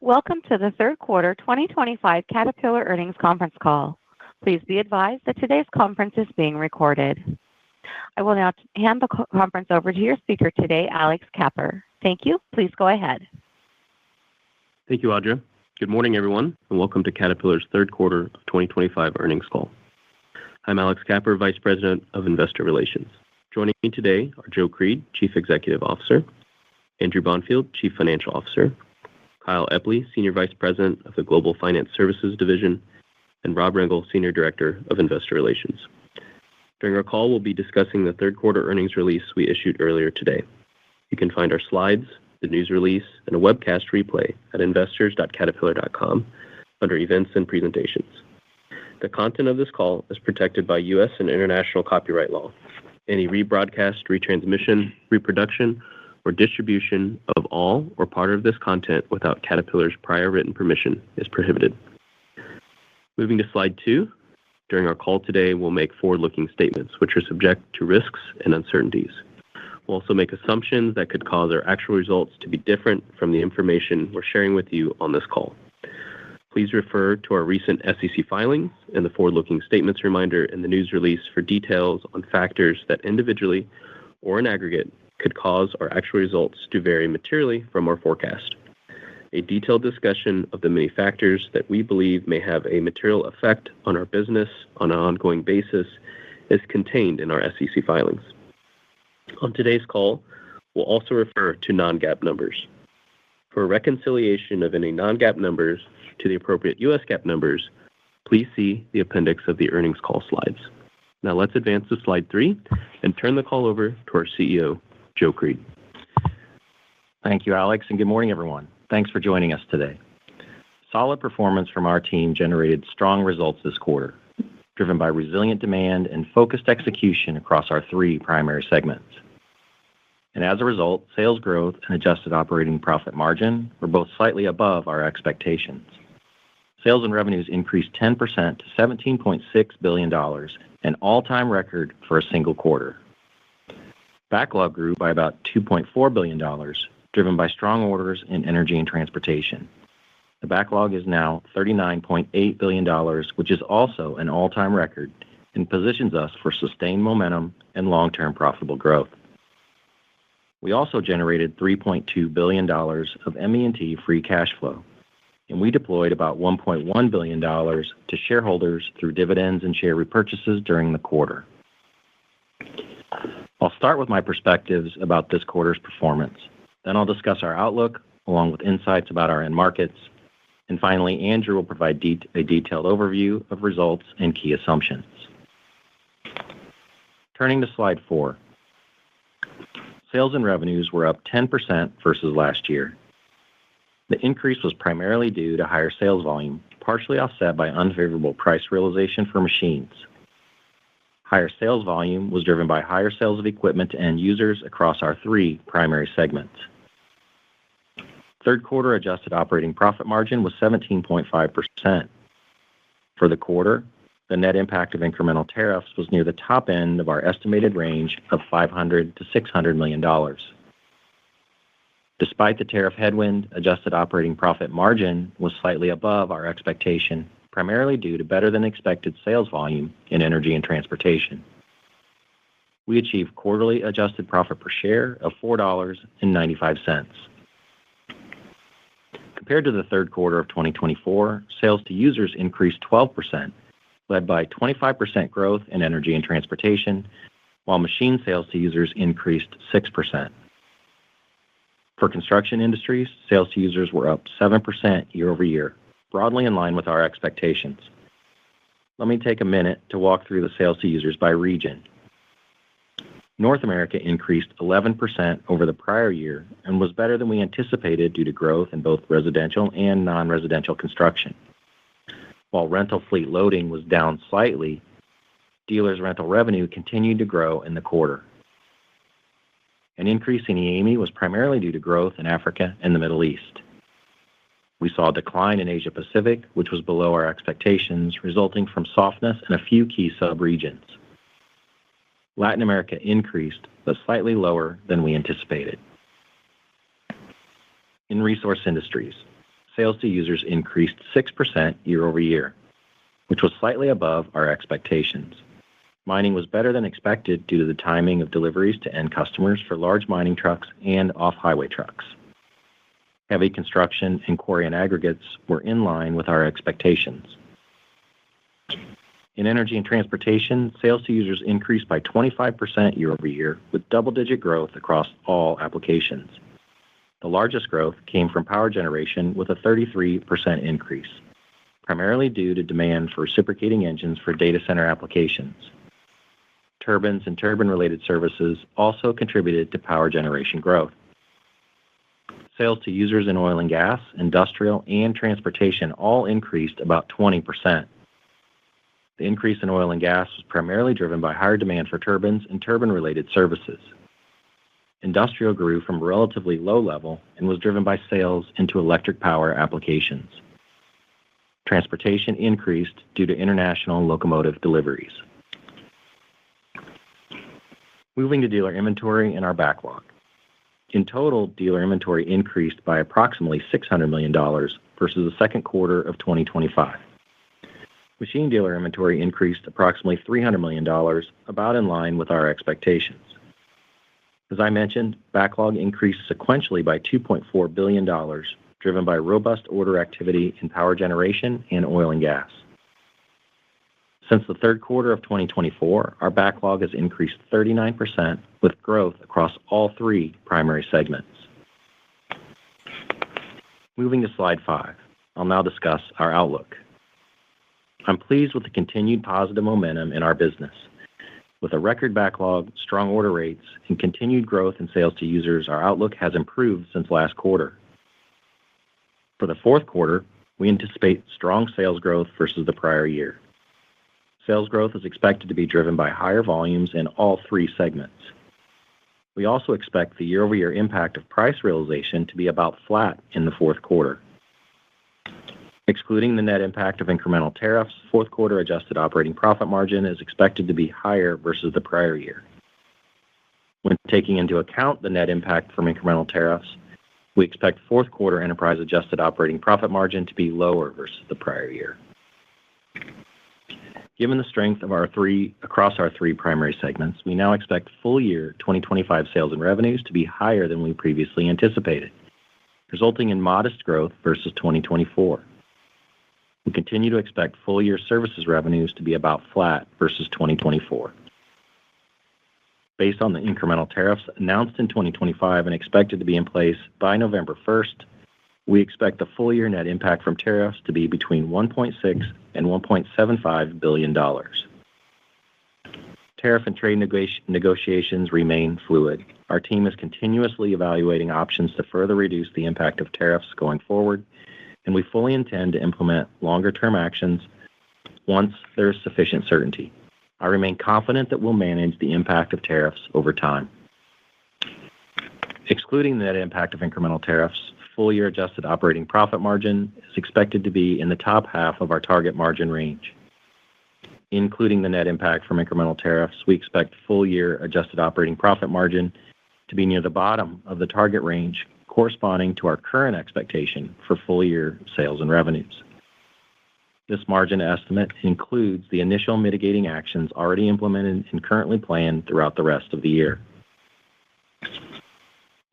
Welcome to the third quarter 2025 Caterpillar earnings conference call. Please be advised that today's conference is being recorded. I will now hand the conference over to your speaker today, Alex Kapper. Thank you. Please go ahead. Thank you, Audra. Good morning, everyone, and welcome to Caterpillar's third quarter of 2025 earnings call. I'm Alex Kapper, Vice President of Investor Relations. Joining me today are Joe Creed, Chief Executive Officer, Andrew Bonfield, Chief Financial Officer, Kyle Epley, Senior Vice President of the Global Finance Services Division, and Rob Rengel, Senior Director of Investor Relations. During our call, we'll be discussing the third quarter earnings release we issued earlier today. You can find our slides, the news release, and a webcast replay at investors.caterpillar.com under Events and Presentations. The content of this call is protected by U.S. and international copyright law. Any rebroadcast, retransmission, reproduction, or distribution of all or part of this content without Caterpillar's prior written permission is prohibited. Moving to slide 2, during our call today, we'll make forward-looking statements which are subject to risks and uncertainties. We'll also make assumptions that could cause our actual results to be different from the information we're sharing with you on this call. Please refer to our recent SEC filings and the forward-looking statements reminder in the news release for details on factors that individually or in aggregate could cause our actual results to vary materially from our forecast. A detailed discussion of the many factors that we believe may have a material effect on our business on an ongoing basis is contained in our SEC filings. On today's call, we'll also refer to non-GAAP numbers. For a reconciliation of any non-GAAP numbers to the appropriate U.S. GAAP numbers, please see the appendix of the earnings call slides. Now let's advance to slide 3 and turn the call over to our CEO, Joe Creed. Thank you, Alex, and good morning, everyone. Thanks for joining us today. Solid performance from our team generated strong results this quarter, driven by resilient demand and focused execution across our 3 primary segments. And as a result, sales growth and adjusted operating profit margin were both slightly above our expectations. Sales and revenues increased 10% to $17.6 billion, an all-time record for a single quarter. Backlog grew by about $2.4 billion, driven by strong orders in energy and transportation. The backlog is now $39.8 billion, which is also an all-time record and positions us for sustained momentum and long-term profitable growth. We also generated $3.2 billion of ME&T free cash flow, and we deployed about $1.1 billion to shareholders through dividends and share repurchases during the quarter. I'll start with my perspectives about this quarter's performance. Then I'll discuss our outlook, along with insights about our end markets. And finally, Andrew will provide a detailed overview of results and key assumptions. Turning to slide 4. Sales and revenues were up 10% versus last year. The increase was primarily due to higher sales volume, partially offset by unfavorable price realization for machines. Higher sales volume was driven by higher sales of equipment to end users across our 3 primary segments. Third quarter adjusted operating profit margin was 17.5%. For the quarter, the net impact of incremental tariffs was near the top end of our estimated range of $500 to $600 million. Despite the tariff headwind, adjusted operating profit margin was slightly above our expectation, primarily due to better-than-expected sales volume in energy and transportation. We achieved quarterly adjusted profit per share of $4.95. Compared to the third quarter of 2024, sales to users increased 12%, led by 25% growth in energy and transportation, while machine sales to users increased 6%. For construction industries, sales to users were up 7% year over year, broadly in line with our expectations. Let me take a minute to walk through the sales to users by region. North America increased 11% over the prior year and was better than we anticipated due to growth in both residential and non-residential construction. While rental fleet loading was down slightly, dealers' rental revenue continued to grow in the quarter. An increase in EAME was primarily due to growth in Africa and the Middle East. We saw a decline in Asia Pacific, which was below our expectations, resulting from softness in a few key sub-regions. Latin America increased, but slightly lower than we anticipated. In resource industries, sales to users increased 6% year-over-year, which was slightly above our expectations. Mining was better than expected due to the timing of deliveries to end customers for large mining trucks and off-highway trucks. Heavy construction and quarry and aggregates were in line with our expectations. In energy and transportation, sales to users increased by 25% year-over-year, with double-digit growth across all applications. The largest growth came from power generation with a 33% increase, primarily due to demand for reciprocating engines for data center applications. Turbines and turbine-related services also contributed to power generation growth. Sales to users in oil and gas, industrial, and transportation all increased about 20%. The increase in oil and gas was primarily driven by higher demand for turbines and turbine-related services. Industrial grew from a relatively low level and was driven by sales into electric power applications. Transportation increased due to international locomotive deliveries. Moving to dealer inventory and our backlog. In total, dealer inventory increased by approximately $600 million versus the second quarter of 2025. Machine dealer inventory increased approximately $300 million, about in line with our expectations. As I mentioned, backlog increased sequentially by $2.4 billion, driven by robust order activity in power generation and oil and gas. Since the third quarter of 2024, our backlog has increased 39%, with growth across all three primary segments. Moving to slide 5, I'll now discuss our outlook. I'm pleased with the continued positive momentum in our business. With a record backlog, strong order rates, and continued growth in sales to users, our outlook has improved since last quarter. For the fourth quarter, we anticipate strong sales growth versus the prior year. Sales growth is expected to be driven by higher volumes in all three segments. We also expect the year-over-year impact of price realization to be about flat in the fourth quarter. Excluding the net impact of incremental tariffs, fourth quarter adjusted operating profit margin is expected to be higher versus the prior year. When taking into account the net impact from incremental tariffs, we expect fourth quarter enterprise adjusted operating profit margin to be lower versus the prior year. Given the strength of across our three primary segments, we now expect full year 2025 sales and revenues to be higher than we previously anticipated, resulting in modest growth versus 2024. We continue to expect full year services revenues to be about flat versus 2024. Based on the incremental tariffs announced in 2025 and expected to be in place by November 1st, we expect the full year net impact from tariffs to be between $1.6 and $1.75 billion. Tariff and trade negotiations remain fluid. Our team is continuously evaluating options to further reduce the impact of tariffs going forward, and we fully intend to implement longer-term actions once there is sufficient certainty. I remain confident that we'll manage the impact of tariffs over time. Excluding the net impact of incremental tariffs, full year adjusted operating profit margin is expected to be in the top half of our target margin range. Including the net impact from incremental tariffs, we expect full year adjusted operating profit margin to be near the bottom of the target range, corresponding to our current expectation for full year sales and revenues. This margin estimate includes the initial mitigating actions already implemented and currently planned throughout the rest of the year.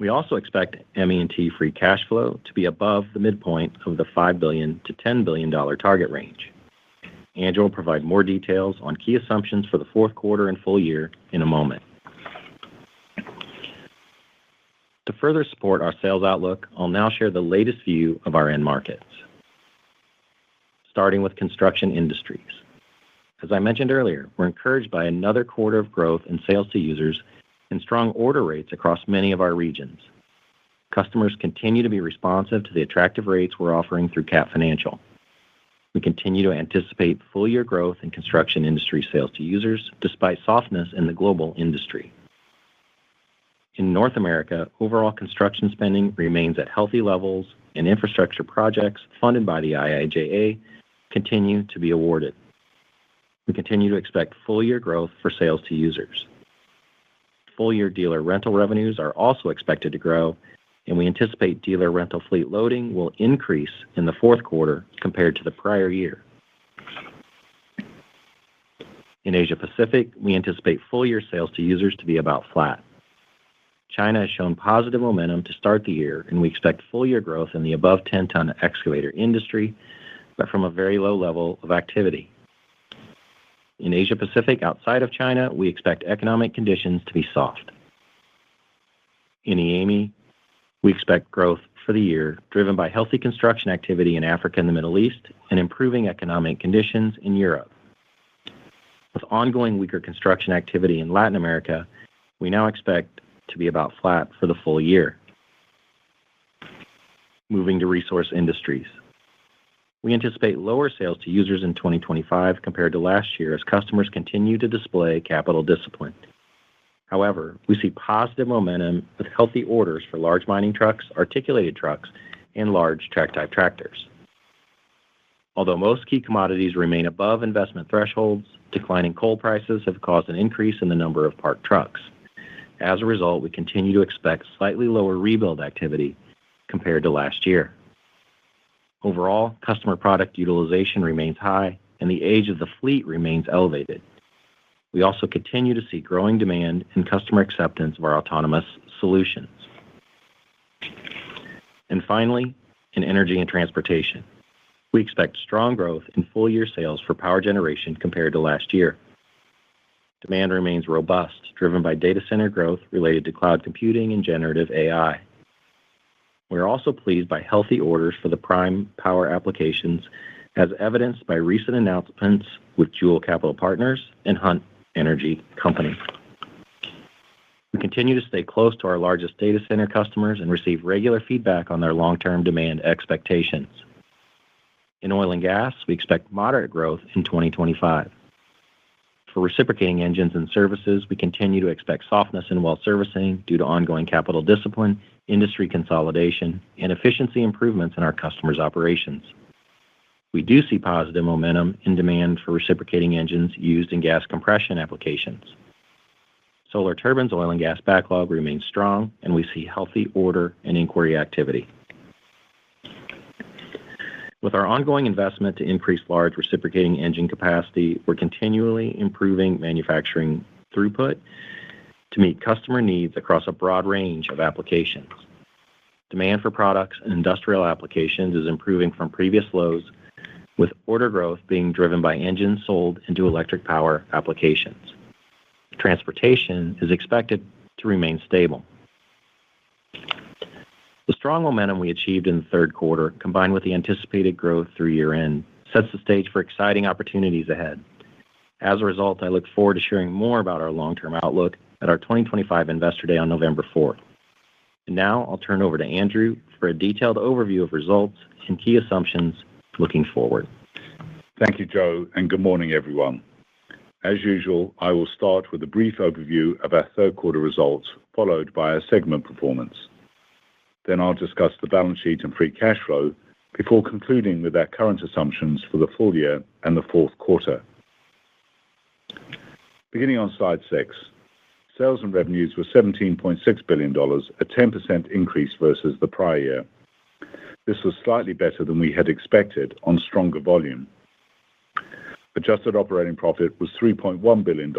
We also expect ME&T free cash flow to be above the midpoint of the $5 billion to $10 billion target range. Andrew will provide more details on key assumptions for the fourth quarter and full year in a moment. To further support our sales outlook, I'll now share the latest view of our end markets. Starting with construction industries. As I mentioned earlier, we're encouraged by another quarter of growth in sales to users and strong order rates across many of our regions. Customers continue to be responsive to the attractive rates we're offering through Cat Financial. We continue to anticipate full year growth in construction industry sales to users, despite softness in the global industry. In North America, overall construction spending remains at healthy levels, and infrastructure projects funded by the IIJA continue to be awarded. We continue to expect full year growth for sales to users. Full year dealer rental revenues are also expected to grow and we anticipate dealer rental fleet loading will increase in the fourth quarter compared to the prior year. In Asia Pacific, we anticipate full-year sales to users to be about flat. China has shown positive momentum to start the year, and we expect full-year growth in the above 10-ton excavator industry, but from a very low level of activity. In Asia Pacific, outside of China, we expect economic conditions to be soft. In EAME, we expect growth for the year, driven by healthy construction activity in Africa and the Middle East, and improving economic conditions in Europe. With ongoing weaker construction activity in Latin America, we now expect to be about flat for the full year. Moving to Resource Industries. We anticipate lower sales to users in 2025 compared to last year as customers continue to display capital discipline. However, we see positive momentum with healthy orders for large mining trucks, articulated trucks, and large track-type tractors. Although most key commodities remain above investment thresholds, declining coal prices have caused an increase in the number of parked trucks. As a result, we continue to expect slightly lower rebuild activity compared to last year. Overall, customer product utilization remains high, and the age of the fleet remains elevated. We also continue to see growing demand and customer acceptance of our autonomous solutions. And finally, in Energy and Transportation, we expect strong growth in full-year sales for power generation compared to last year. Demand remains robust, driven by data center growth related to cloud computing and generative AI. We are also pleased by healthy orders for the prime power applications, as evidenced by recent announcements with Joule Capital Partners and Hunt Energy Company. We continue to stay close to our largest data center customers and receive regular feedback on their long-term demand expectations. In oil and gas, we expect moderate growth in 2025. For reciprocating engines and services, we continue to expect softness in well servicing due to ongoing capital discipline, industry consolidation, and efficiency improvements in our customers' operations. We do see positive momentum in demand for reciprocating engines used in gas compression applications. Solar Turbines' oil and gas backlog remains strong, and we see healthy order and inquiry activity. With our ongoing investment to increase large reciprocating engine capacity, we're continually improving manufacturing throughput to meet customer needs across a broad range of applications. Demand for products and industrial applications is improving from previous lows, with order growth being driven by engines sold into electric power applications. Transportation is expected to remain stable. The strong momentum we achieved in the third quarter, combined with the anticipated growth through year-end, sets the stage for exciting opportunities ahead. As a result, I look forward to sharing more about our long-term outlook at our 2025 Investor Day on November 4th. And now I'll turn over to Andrew for a detailed overview of results and key assumptions looking forward. Thank you, Joe, and good morning, everyone. As usual, I will start with a brief overview of our third quarter results, followed by our segment performance. Then I'll discuss the balance sheet and free cash flow before concluding with our current assumptions for the full year and the fourth quarter. Beginning on slide 6, sales and revenues were $17.6 billion, a 10% increase versus the prior year. This was slightly better than we had expected on stronger volume. Adjusted operating profit was $3.1 billion,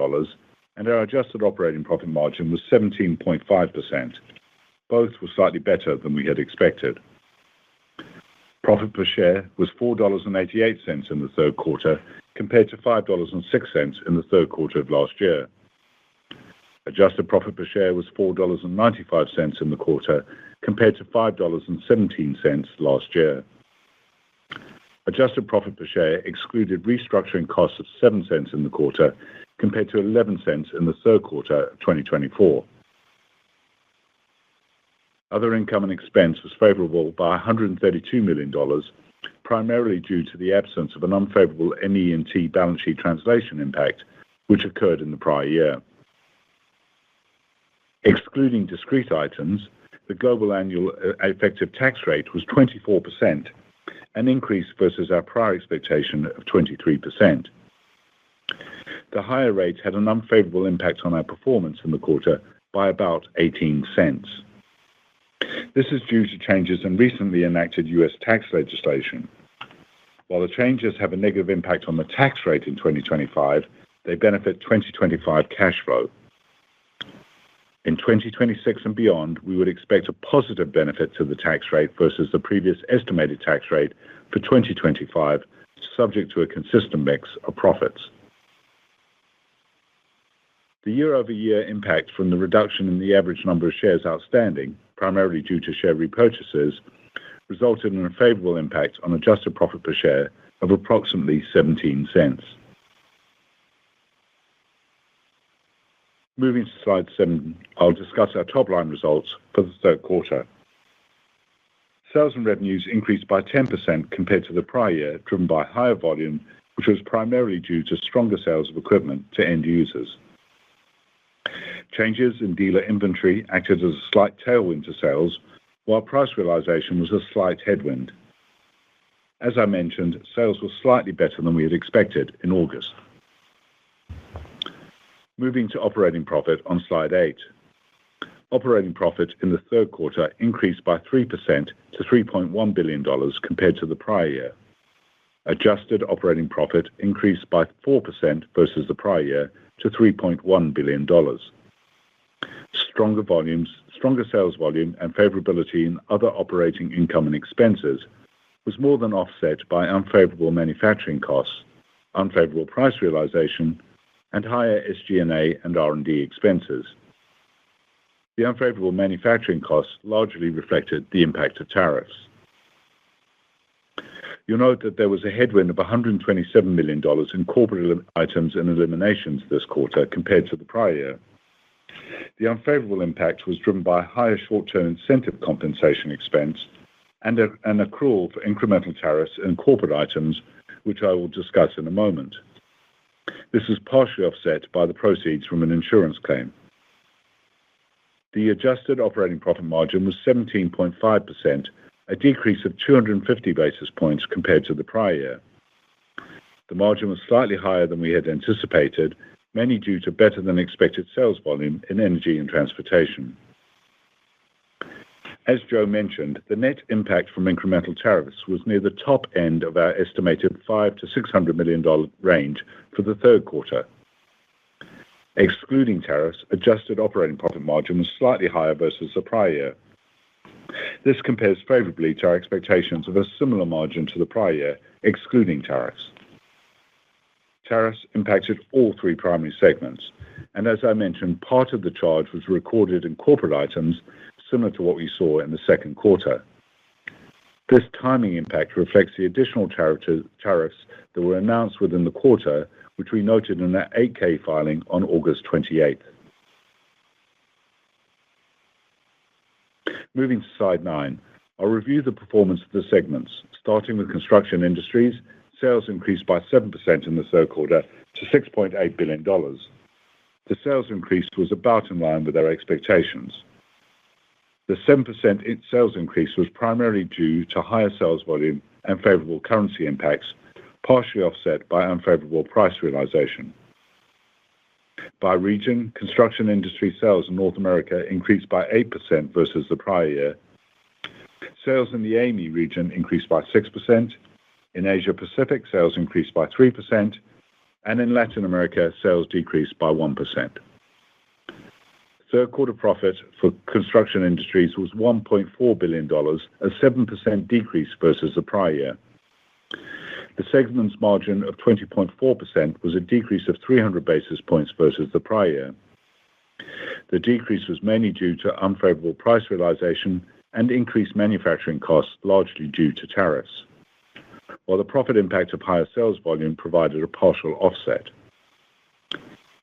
and our adjusted operating profit margin was 17.5%. Both were slightly better than we had expected. Profit per share was $4.88 in the third quarter, compared to $5.06 in the third quarter of last year. Adjusted profit per share was $4.95 in the quarter, compared to $5.17 last year. Adjusted profit per share excluded restructuring costs of 7 cents in the quarter, compared to 11 cents in the third quarter of 2024. Other income and expense was favorable by $132 million, primarily due to the absence of an unfavorable ME&T balance sheet translation impact, which occurred in the prior year. Excluding discrete items, the global annual effective tax rate was 24%, an increase versus our prior expectation of 23%. The higher rate had an unfavorable impact on our performance in the quarter by about 18 cents. This is due to changes in recently enacted U.S. tax legislation. While the changes have a negative impact on the tax rate in 2025, they benefit 2025 cash flow. In 2026 and beyond, we would expect a positive benefit to the tax rate versus the previous estimated tax rate for 2025, subject to a consistent mix of profits. The year-over-year impact from the reduction in the average number of shares outstanding, primarily due to share repurchases, resulted in a favorable impact on adjusted profit per share of approximately 17 cents. Moving to slide 7, I'll discuss our top-line results for the third quarter. Sales and revenues increased by 10% compared to the prior year, driven by higher volume, which was primarily due to stronger sales of equipment to end users. Changes in dealer inventory acted as a slight tailwind to sales, while price realization was a slight headwind. As I mentioned, sales were slightly better than we had expected in August. Moving to operating profit on slide 8. Operating profit in the third quarter increased by 3% to $3.1 billion compared to the prior year. Adjusted operating profit increased by 4% versus the prior year to $3.1 billion. Stronger sales volume and favorability in other operating income and expenses was more than offset by unfavorable manufacturing costs, unfavorable price realization, and higher SG&A and R&D expenses. The unfavorable manufacturing costs largely reflected the impact of tariffs. You'll note that there was a headwind of $127 million in corporate items and eliminations this quarter compared to the prior year. The unfavorable impact was driven by higher short-term incentive compensation expense and an accrual for incremental tariffs and corporate items, which I will discuss in a moment. This was partially offset by the proceeds from an insurance claim. The adjusted operating profit margin was 17.5%, a decrease of 250 basis points compared to the prior year. The margin was slightly higher than we had anticipated, mainly due to better than expected sales volume in energy and transportation. As Joe mentioned, the net impact from incremental tariffs was near the top end of our estimated $500 to $600 million range for the third quarter. Excluding tariffs, adjusted operating profit margin was slightly higher versus the prior year. This compares favorably to our expectations of a similar margin to the prior year, excluding tariffs. Tariffs impacted all three primary segments, and as I mentioned, part of the charge was recorded in corporate items, similar to what we saw in the second quarter. This timing impact reflects the additional tariffs that were announced within the quarter, which we noted in our 8-K filing on August 28th. Moving to slide 9, I'll review the performance of the segments. Starting with Construction Industries, sales increased by 7% in the third quarter to $6.8 billion. The sales increase was about in line with our expectations. The 7% sales increase was primarily due to higher sales volume and favorable currency impacts, partially offset by unfavorable price realization. By region, Construction Industry sales in North America increased by 8% versus the prior year. Sales in the AME region increased by 6%. In Asia Pacific, sales increased by 3%. And in Latin America, sales decreased by 1%. Third quarter profit for Construction Industries was $1.4 billion, a 7% decrease versus the prior year. The segment's margin of 20.4% was a decrease of 300 basis points versus the prior year. The decrease was mainly due to unfavorable price realization and increased manufacturing costs, largely due to tariffs, while the profit impact of higher sales volume provided a partial offset.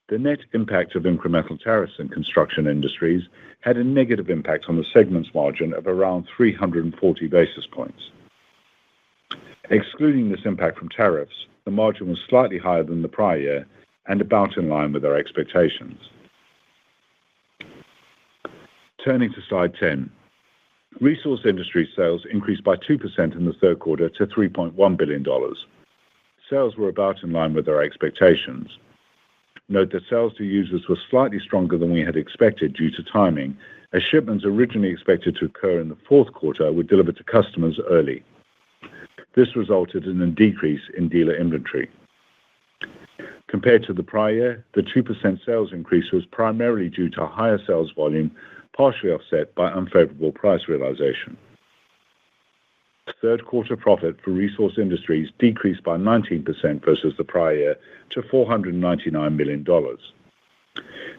The net impact of incremental tariffs in Construction Industries had a negative impact on the segment's margin of around 340 basis points. Excluding this impact from tariffs, the margin was slightly higher than the prior year and about in line with our expectations. Turning to slide 10. Resource Industries sales increased by 2% in the third quarter to $3.1 billion. Sales were about in line with our expectations. Note that sales to users were slightly stronger than we had expected due to timing, as shipments originally expected to occur in the fourth quarter were delivered to customers early. This resulted in a decrease in dealer inventory. Compared to the prior year, the 2% sales increase was primarily due to higher sales volume, partially offset by unfavorable price realization. Third quarter profit for Resource Industries decreased by 19% versus the prior year to $499 million.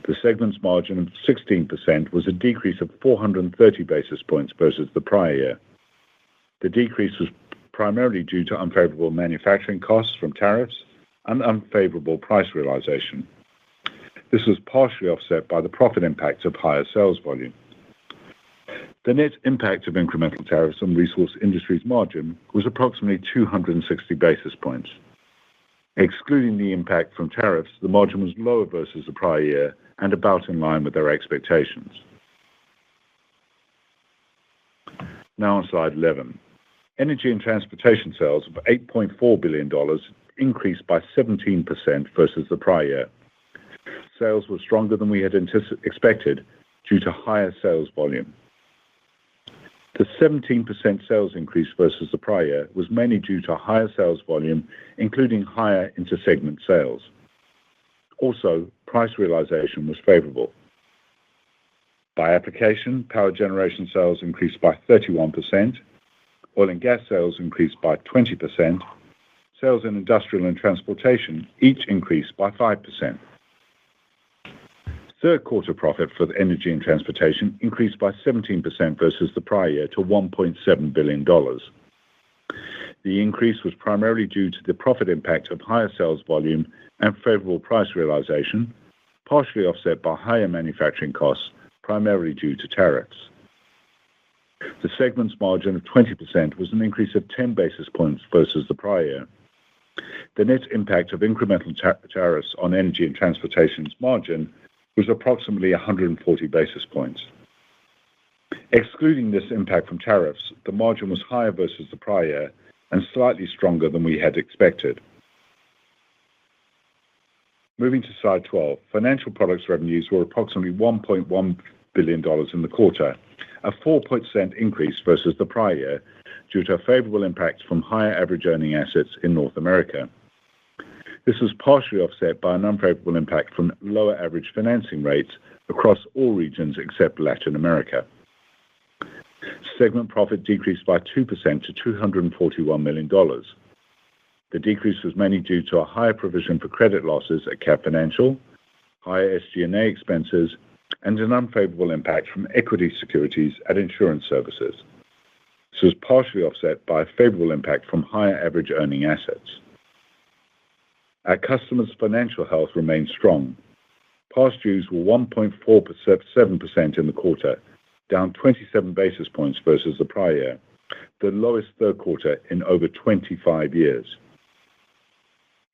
The segment's margin of 16% was a decrease of 430 basis points versus the prior year. The decrease was primarily due to unfavorable manufacturing costs from tariffs and unfavorable price realization. This was partially offset by the profit impact of higher sales volume. The net impact of incremental tariffs on Resource Industries' margin was approximately 260 basis points. Excluding the impact from tariffs, the margin was lower versus the prior year and about in line with our expectations. Now on slide 11. Energy and Transportation sales of $8.4 billion increased by 17% versus the prior year. Sales were stronger than we had expected due to higher sales volume. The 17% sales increase versus the prior year was mainly due to higher sales volume, including higher intersegment sales. Also, price realization was favorable. By application, power generation sales increased by 31%, oil and gas sales increased by 20%, sales in industrial and transportation each increased by 5%. Third quarter profit for the Energy and Transportation increased by 17% versus the prior year to $1.7 billion. The increase was primarily due to the profit impact of higher sales volume and favorable price realization, partially offset by higher manufacturing costs, primarily due to tariffs. The segment's margin of 20% was an increase of 10 basis points versus the prior year. The net impact of incremental tariffs on Energy and Transportation's margin was approximately 140 basis points. Excluding this impact from tariffs, the margin was higher versus the prior year and slightly stronger than we had expected. Moving to slide 12, Financial Products revenues were approximately $1.1 billion in the quarter, a 4% increase versus the prior year due to a favorable impact from higher average earning assets in North America. This was partially offset by an unfavorable impact from lower average financing rates across all regions except Latin America. Segment profit decreased by 2% to $241 million. The decrease was mainly due to a higher provision for credit losses at Cat Financial, higher SG&A expenses, and an unfavorable impact from equity securities at Insurance Services. This was partially offset by a favorable impact from higher average earning assets. Our customers' financial health remained strong. Past dues were 1.47% in the quarter, down 27 basis points versus the prior year, the lowest third quarter in over 25 years.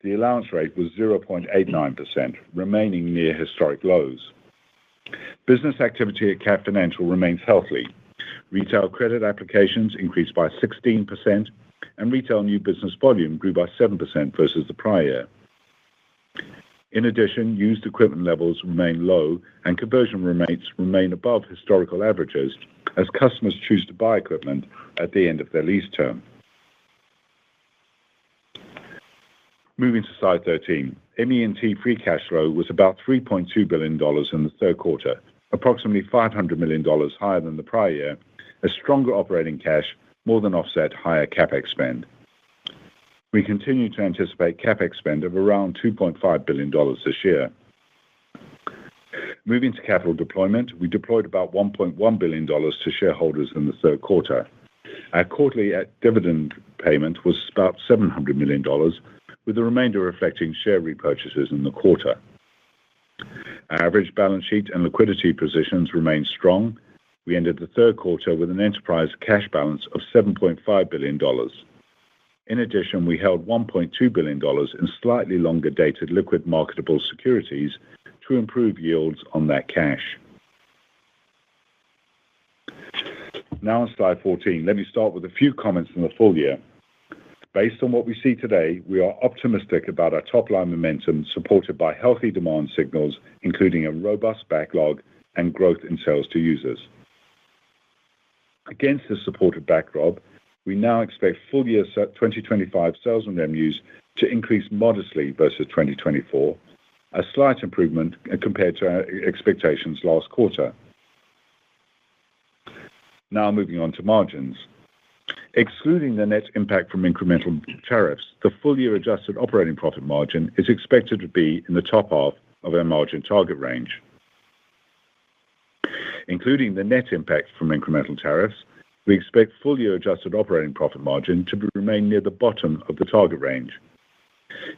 The allowance rate was 0.89%, remaining near historic lows. Business activity at Cat Financial remains healthy. Retail credit applications increased by 16%, and retail new business volume grew by 7% versus the prior year. In addition, used equipment levels remain low and conversion rates remain above historical averages as customers choose to buy equipment at the end of their lease term. Moving to slide 13, ME&T free cash flow was about $3.2 billion in the third quarter, approximately $500 million higher than the prior year, as stronger operating cash more than offset higher CapEx spend. We continue to anticipate CapEx spend of around $2.5 billion this year. Moving to capital deployment, we deployed about $1.1 billion to shareholders in the third quarter. Our quarterly dividend payment was about $700 million, with the remainder reflecting share repurchases in the quarter. Our average balance sheet and liquidity positions remain strong. We ended the third quarter with an enterprise cash balance of $7.5 billion. In addition, we held $1.2 billion in slightly longer dated liquid marketable securities to improve yields on that cash. Now on slide 14, let me start with a few comments on the full year. Based on what we see today, we are optimistic about our top-line momentum supported by healthy demand signals, including a robust backlog and growth in sales to users. Against this supported backdrop, we now expect full-year 2025 sales and revenues to increase modestly versus 2024, a slight improvement compared to our expectations last quarter. Now moving on to margins. Excluding the net impact from incremental tariffs, the full-year adjusted operating profit margin is expected to be in the top half of our margin target range. Including the net impact from incremental tariffs, we expect full-year adjusted operating profit margin to remain near the bottom of the target range.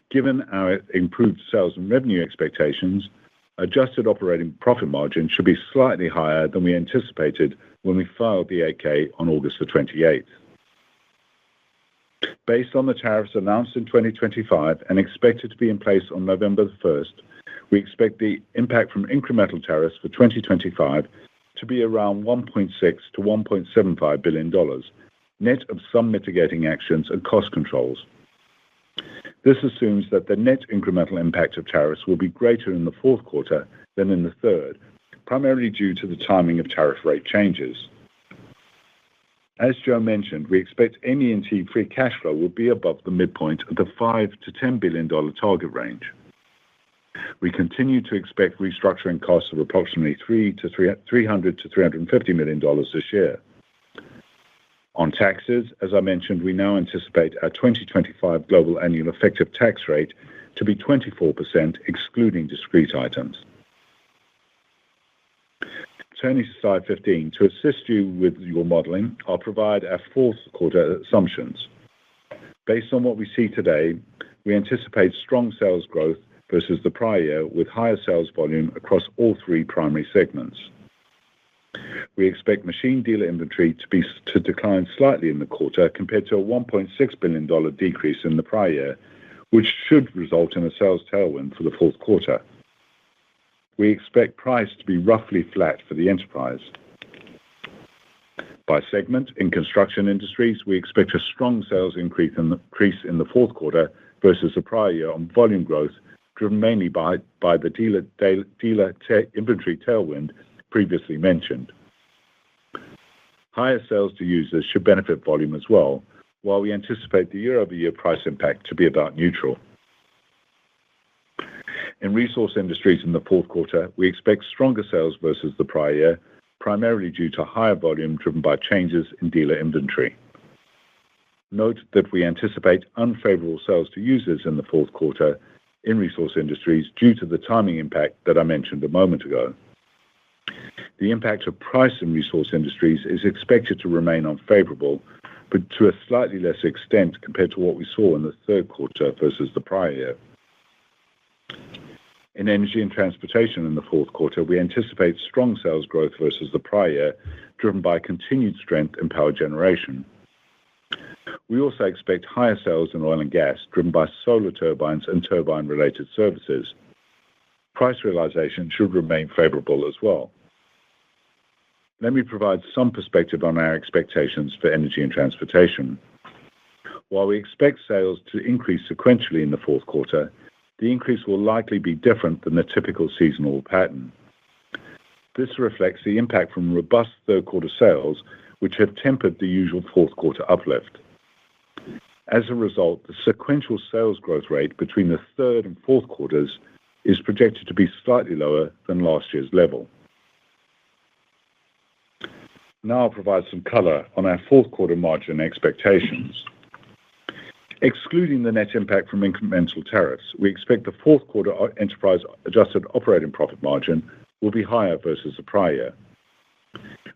Given our improved sales and revenue expectations, adjusted operating profit margin should be slightly higher than we anticipated when we filed the 8-K on August the 28th. Based on the tariffs announced in 2025 and expected to be in place on November the 1st, we expect the impact from incremental tariffs for 2025 to be around $1.6 to $1.75 billion, net of some mitigating actions and cost controls. This assumes that the net incremental impact of tariffs will be greater in the fourth quarter than in the third, primarily due to the timing of tariff rate changes. As Joe mentioned, we expect ME&T free cash flow will be above the midpoint of the $5 to $10 billion target range. We continue to expect restructuring costs of approximately $300 to $350 million this year. On taxes, as I mentioned, we now anticipate our 2025 global annual effective tax rate to be 24%, excluding discrete items. Turning to slide 15, to assist you with your modeling, I'll provide our fourth quarter assumptions. Based on what we see today, we anticipate strong sales growth versus the prior year with higher sales volume across all three primary segments. We expect machine dealer inventory to decline slightly in the quarter compared to a $1.6 billion decrease in the prior year, which should result in a sales tailwind for the fourth quarter. We expect price to be roughly flat for the enterprise. By segment, in construction industries, we expect a strong sales increase in the fourth quarter versus the prior year on volume growth, driven mainly by the dealer inventory tailwind previously mentioned. Higher sales to users should benefit volume as well, while we anticipate the year-over-year price impact to be about neutral. In resource industries in the fourth quarter, we expect stronger sales versus the prior year, primarily due to higher volume driven by changes in dealer inventory. Note that we anticipate unfavorable sales to users in the fourth quarter in resource industries due to the timing impact that I mentioned a moment ago. The impact of price in resource industries is expected to remain unfavorable, but to a slightly less extent compared to what we saw in the third quarter versus the prior year. In energy and transportation in the fourth quarter, we anticipate strong sales growth versus the prior year, driven by continued strength in power generation. We also expect higher sales in oil and gas, driven by solar turbines and turbine-related services. Price realization should remain favorable as well. Let me provide some perspective on our expectations for energy and transportation. While we expect sales to increase sequentially in the fourth quarter, the increase will likely be different than the typical seasonal pattern. This reflects the impact from robust third quarter sales, which have tempered the usual fourth quarter uplift. As a result, the sequential sales growth rate between the third and fourth quarters is projected to be slightly lower than last year's level. Now I'll provide some color on our fourth quarter margin expectations. Excluding the net impact from incremental tariffs, we expect the fourth quarter enterprise adjusted operating profit margin will be higher versus the prior year.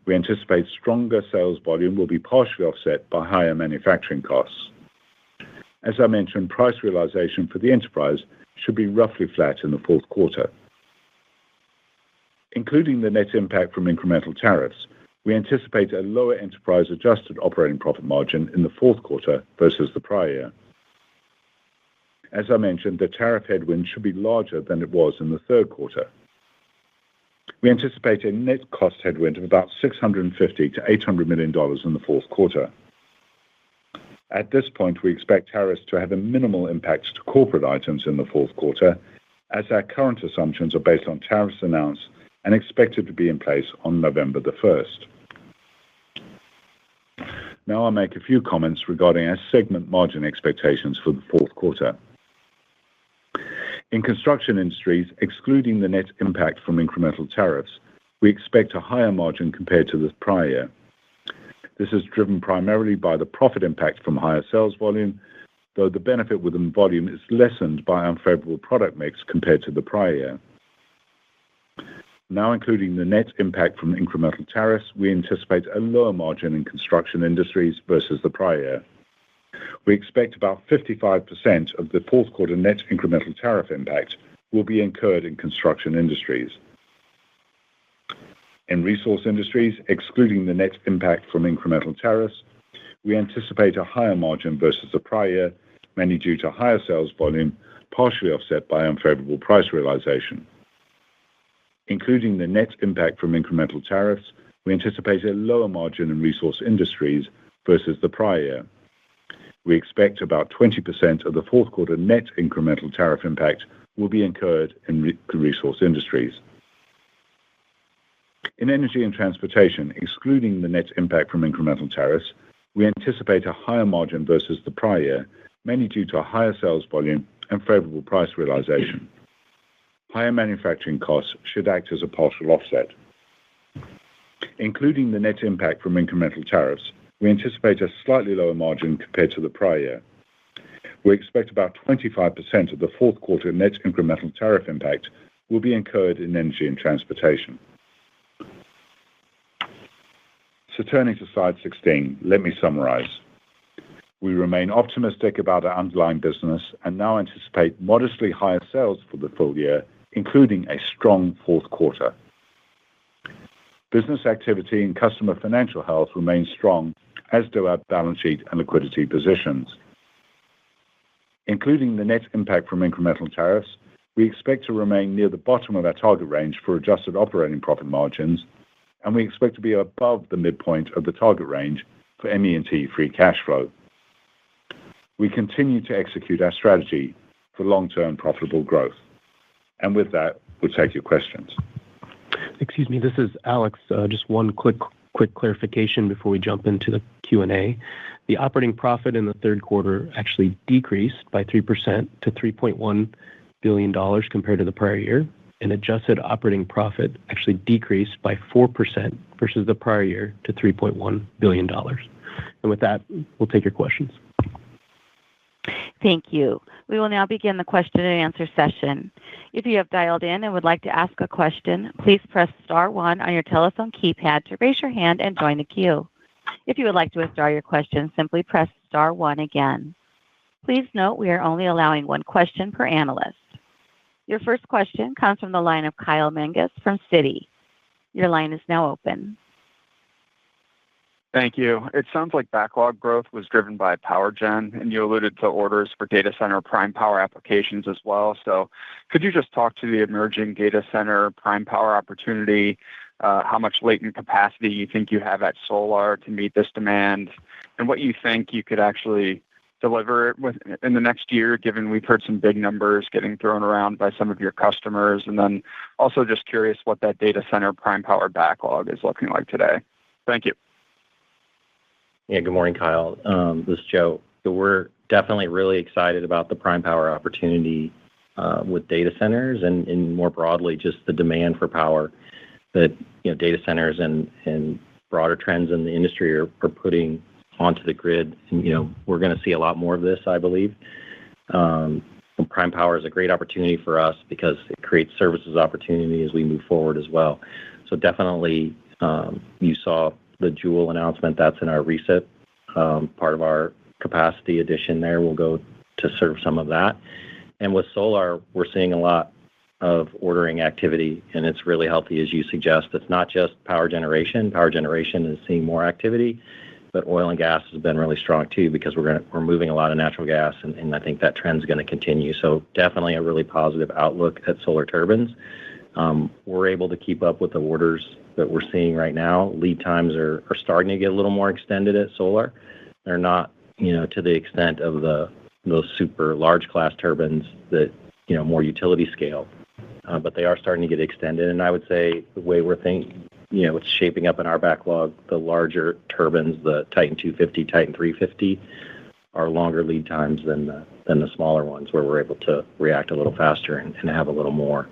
We anticipate stronger sales volume will be partially offset by higher manufacturing costs. As I mentioned, price realization for the enterprise should be roughly flat in the fourth quarter. Including the net impact from incremental tariffs, we anticipate a lower enterprise adjusted operating profit margin in the fourth quarter versus the prior year. As I mentioned, the tariff headwind should be larger than it was in the third quarter. We anticipate a net cost headwind of about $650 to $800 million in the fourth quarter. At this point, we expect tariffs to have a minimal impact to corporate items in the fourth quarter, as our current assumptions are based on tariffs announced and expected to be in place on November the 1st. Now I'll make a few comments regarding our segment margin expectations for the fourth quarter. In construction industries, excluding the net impact from incremental tariffs, we expect a higher margin compared to the prior year. This is driven primarily by the profit impact from higher sales volume, though the benefit within volume is lessened by unfavorable product mix compared to the prior year. Now including the net impact from incremental tariffs, we anticipate a lower margin in construction industries versus the prior year. We expect about 55% of the fourth quarter net incremental tariff impact will be incurred in construction industries. In resource industries, excluding the net impact from incremental tariffs, we anticipate a higher margin versus the prior year, mainly due to higher sales volume, partially offset by unfavorable price realization. Including the net impact from incremental tariffs, we anticipate a lower margin in resource industries versus the prior year. We expect about 20% of the fourth quarter net incremental tariff impact will be incurred in resource industries. In energy and transportation, excluding the net impact from incremental tariffs, we anticipate a higher margin versus the prior year, mainly due to a higher sales volume and favorable price realization. Higher manufacturing costs should act as a partial offset. Including the net impact from incremental tariffs, we anticipate a slightly lower margin compared to the prior year. We expect about 25% of the fourth quarter net incremental tariff impact will be incurred in energy and transportation. So turning to slide 16, let me summarize. We remain optimistic about our underlying business and now anticipate modestly higher sales for the full year, including a strong fourth quarter. Business activity and customer financial health remain strong, as do our balance sheet and liquidity positions. Including the net impact from incremental tariffs, we expect to remain near the bottom of our target range for adjusted operating profit margins, and we expect to be above the midpoint of the target range for ME&T free cash flow. We continue to execute our strategy for long-term profitable growth. And with that, we'll take your questions. Excuse me, this is Alex. Just one quick clarification before we jump into the Q&A. The operating profit in the third quarter actually decreased by 3% to $3.1 billion compared to the prior year, and adjusted operating profit actually decreased by 4% versus the prior year to $3.1 billion. And with that, we'll take your questions. Thank you. We will now begin the question and answer session. If you have dialed in and would like to ask a question, please press star one on your telephone keypad to raise your hand and join the queue. If you would like to withdraw your question, simply press star one again. Please note we are only allowing one question per analyst. Your first question comes from the line of Kyle Menges from Citi. Your line is now open. Thank you. It sounds like backlog growth was driven by power gen, and you alluded to orders for data center prime power applications as well. So could you just talk to the emerging data center prime power opportunity, how much latent capacity you think you have at Solar to meet this demand, and what you think you could actually deliver in the next year, given we've heard some big numbers getting thrown around by some of your customers? And then also just curious what that data center prime power backlog is looking like today. Thank you. Yeah, good morning, Kyle. This is Joe. So we're definitely really excited about the prime power opportunity with data centers and more broadly just the demand for power that data centers and broader trends in the industry are putting onto the grid. And we're going to see a lot more of this, I believe. Prime power is a great opportunity for us because it creates services opportunity as we move forward as well. So definitely, you saw the Joule announcement. That's in our recip. Part of our capacity addition there will go to serve some of that. And with Solar, we're seeing a lot of ordering activity, and it's really healthy, as you suggest. It's not just power generation. Power generation is seeing more activity, but oil and gas has been really strong too because we're moving a lot of natural gas, and I think that trend's going to continue. So definitely a really positive outlook at Solar Turbines. We're able to keep up with the orders that we're seeing right now. Lead times are starting to get a little more extended at Solar. They're not, to the extent of those super large class turbines that, more utility scale. but they are starting to get extended. And I would say the way we're thinking, it's shaping up in our backlog, the larger turbines, the Titan 250, Titan 350, are longer lead times than the smaller ones, where we're able to react a little faster and have a little more.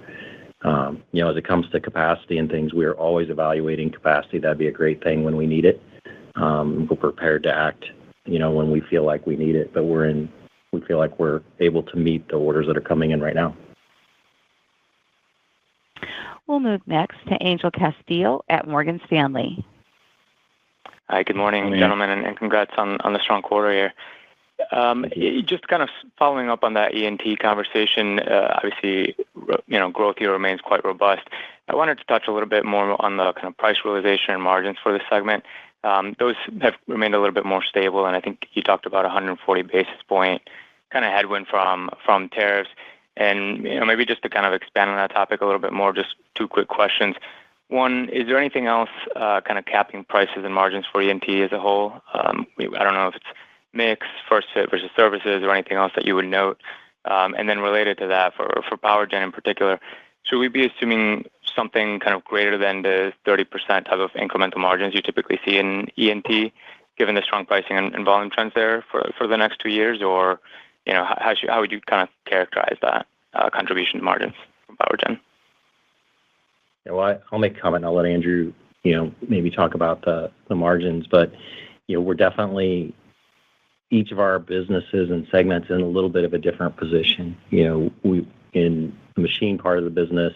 As it comes to capacity and things, we are always evaluating capacity. That'd be a great thing when we need it. We're prepared to act, when we feel like we need it, but we feel like we're able to meet the orders that are coming in right now. We'll move next to Angel Castillo at Morgan Stanley. Hi, good morning, gentlemen, and congrats on the strong quarter here. Just kind of following up on that E&T conversation, obviously, growth here remains quite robust. I wanted to touch a little bit more on the kind of price realization and margins for this segment. Those have remained a little bit more stable, and I think you talked about 140 basis point kind of headwind from tariffs. And maybe just to kind of expand on that topic a little bit more, just two quick questions. One, is there anything else kind of capping prices and margins for E&T as a whole? I don't know if it's mix, first fit versus services, or anything else that you would note. And then related to that, for power gen in particular, should we be assuming something kind of greater than the 30% type of incremental margins you typically see in E&T, given the strong pricing and volume trends there for the next 2 years? Or how would you kind of characterize that contribution to margins from power gen? Yeah, well, I'll make a comment. I'll let Andrew, maybe talk about the margins. But, we're definitely, each of our businesses and segments in a little bit of a different position. We in the machine part of the business,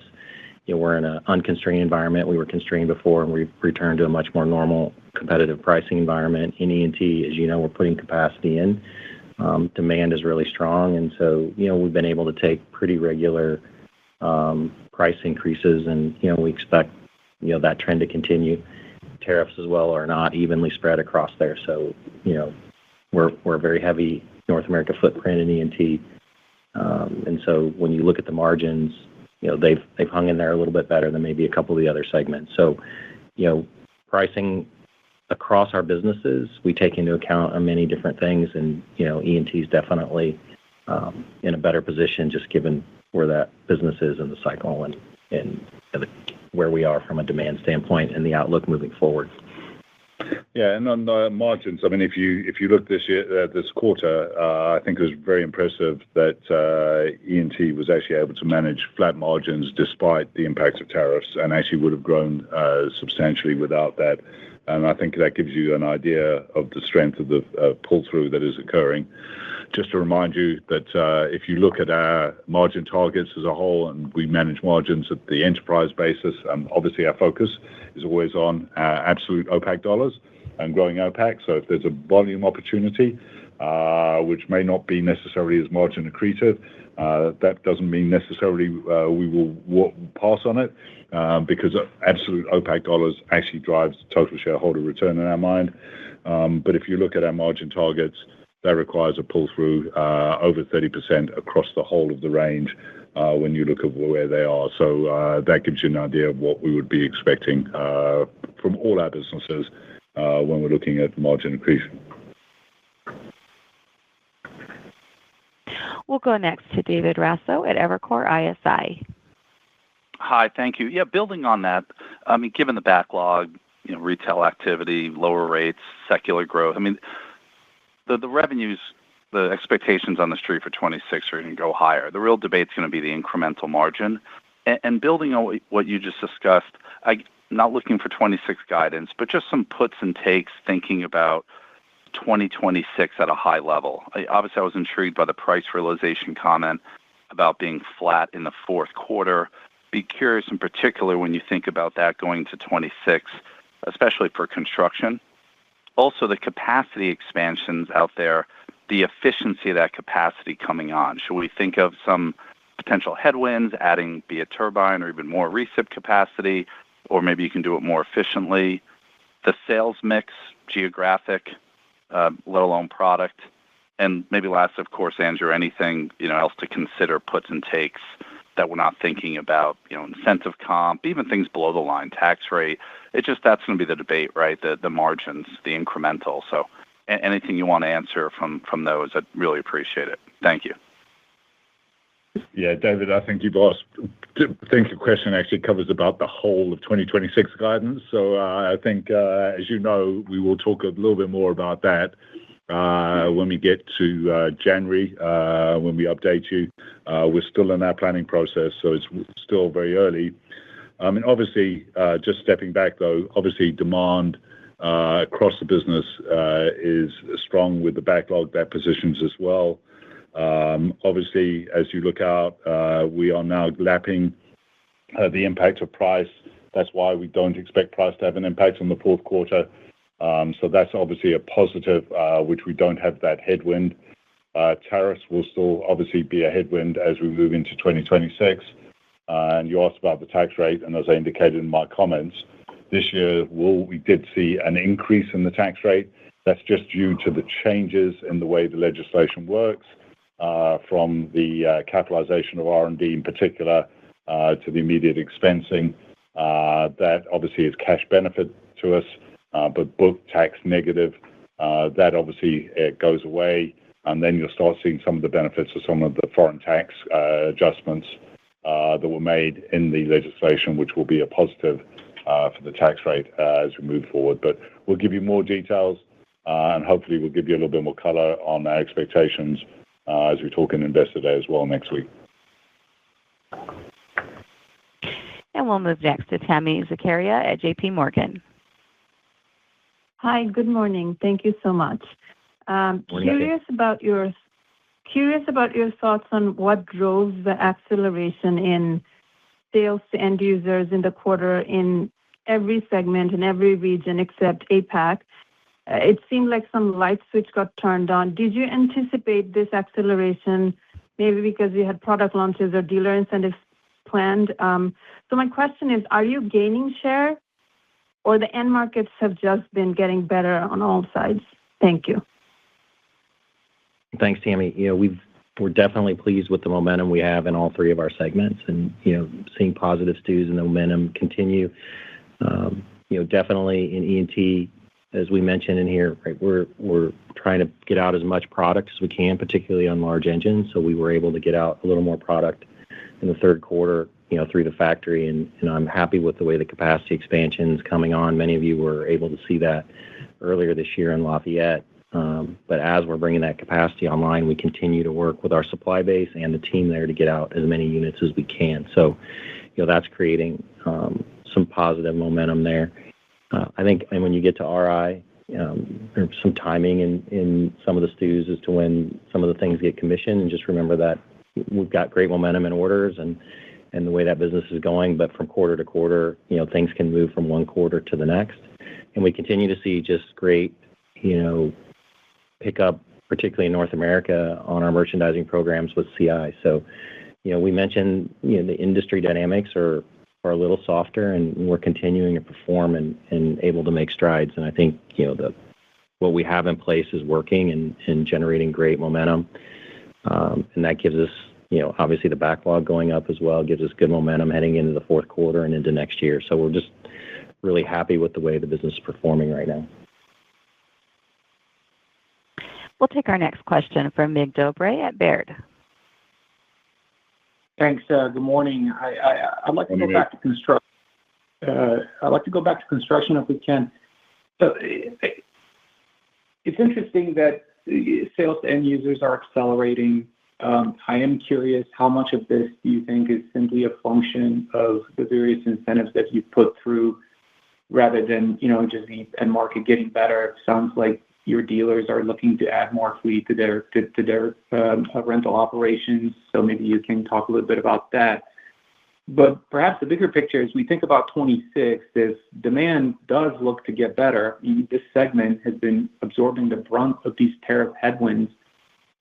we're in an unconstrained environment. We were constrained before, and we've returned to a much more normal competitive pricing environment. In E&T, as we're putting capacity in. Demand is really strong, and so we've been able to take pretty regular price increases, and we expect that trend to continue. Tariffs as well are not evenly spread across there, so we're a very heavy North America footprint in E&T, and so when you look at the margins, they've hung in there a little bit better than maybe a couple of the other segments. So pricing across our businesses, we take into account many different things, and E&T is definitely in a better position, just given where that business is in the cycle and where we are from a demand standpoint and the outlook moving forward. Yeah, and on the margins, I mean, if you look this quarter, I think it was very impressive that E&T was actually able to manage flat margins despite the impact of tariffs, and actually would have grown substantially without that. And I think that gives you an idea of the strength of the pull-through that is occurring. Just to remind you that if you look at our margin targets as a whole, and we manage margins at the enterprise basis, obviously our focus is always on absolute OPAC dollars and growing OPAC. So if there's a volume opportunity, which may not be necessarily as margin accretive, that doesn't mean necessarily we will pass on it, because absolute OPAC dollars actually drives total shareholder return in our mind. But if you look at our margin targets, that requires a pull-through over 30% across the whole of the range when you look at where they are. So that gives you an idea of what we would be expecting from all our businesses when we're looking at margin accretion. We'll go next to David Raso at Evercore ISI. Hi, thank you. Yeah, building on that, I mean, given the backlog, retail activity, lower rates, secular growth, I mean, the revenues, the expectations on the street for 26 are going to go higher. The real debate's going to be the incremental margin. And building on what you just discussed, I'm not looking for 26 guidance, but just some puts and takes thinking about 2026 at a high level. Obviously, I was intrigued by the price realization comment about being flat in the fourth quarter. Be curious in particular when you think about that going to 26, especially for construction. Also, the capacity expansions out there, the efficiency of that capacity coming on. Should we think of some potential headwinds, adding be it turbine or even more recip capacity, or maybe you can do it more efficiently? The sales mix, geographic, let alone product. And maybe last, of course, Andrew, anything else to consider puts and takes that we're not thinking about, incentive comp, even things below the line, tax rate. It's just that's going to be the debate, right? The margins, the incremental. So anything you want to answer from those, I'd really appreciate it. Thank you. Yeah, David, I think your question actually covers about the whole of 2026 guidance. So I think, as you know, we will talk a little bit more about that when we get to January, when we update you. We're still in our planning process, so it's still very early. Obviously, just stepping back, though, obviously demand across the business is strong with the backlog that positions as well. Obviously, as you look out, we are now lapping the impact of price. That's why we don't expect price to have an impact on the fourth quarter. So that's obviously a positive, which we don't have that headwind. Tariffs will still obviously be a headwind as we move into 2026. And you asked about the tax rate, and as I indicated in my comments, this year we did see an increase in the tax rate. That's just due to the changes in the way the legislation works, from the capitalization of R&D in particular to the immediate expensing. That obviously is cash benefit to us, but book tax negative. That obviously goes away, and then you'll start seeing some of the benefits of some of the foreign tax adjustments that were made in the legislation, which will be a positive for the tax rate as we move forward. But we'll give you more details, and hopefully we'll give you a little bit more color on our expectations as we talk in Investor Day as well next week. And we'll move next to Tami Zakaria at J.P. Morgan. Hi, good morning. Thank you so much. Curious about your thoughts on what drove the acceleration in sales to end users in the quarter in every segment, in every region except APAC. It seemed like some light switch got turned on. Did you anticipate this acceleration, maybe because you had product launches or dealer incentives planned? So my question is, are you gaining share, or the end markets have just been getting better on all sides? Thank you. Thanks, Tammy. We're definitely pleased with the momentum we have in all three of our segments, and seeing positive STUs and the momentum continue. Definitely in E&T, as we mentioned in here, right, we're trying to get out as much product as we can, particularly on large engines. So we were able to get out a little more product in the third quarter, through the factory, and I'm happy with the way the capacity expansion is coming on. Many of you were able to see that earlier this year in Lafayette. But as we're bringing that capacity online, we continue to work with our supply base and the team there to get out as many units as we can. So, that's creating some positive momentum there. I think, and when you get to RI, there's some timing in some of the STUs as to when some of the things get commissioned. And just remember that we've got great momentum in orders and the way that business is going. But from quarter to quarter, things can move from one quarter to the next. And we continue to see just great, pick up, particularly in North America, on our merchandising programs with CI. So, we mentioned, the industry dynamics are a little softer, and we're continuing to perform and able to make strides. And I think, what we have in place is working and generating great momentum. And that gives us, obviously the backlog going up as well, gives us good momentum heading into the fourth quarter and into next year. So we're just really happy with the way the business is performing right now. We'll take our next question from Mig Dobre at Baird. Thanks. Good morning. I'd like to go back to construction. If we can. So it's interesting that sales to end users are accelerating. I am curious, how much of this do you think is simply a function of the various incentives that you put through, rather than just the end market getting better? It sounds like your dealers are looking to add more fleet to their rental operations. So maybe you can talk a little bit about that. But perhaps the bigger picture, as we think about 26, if demand does look to get better, this segment has been absorbing the brunt of these tariff headwinds.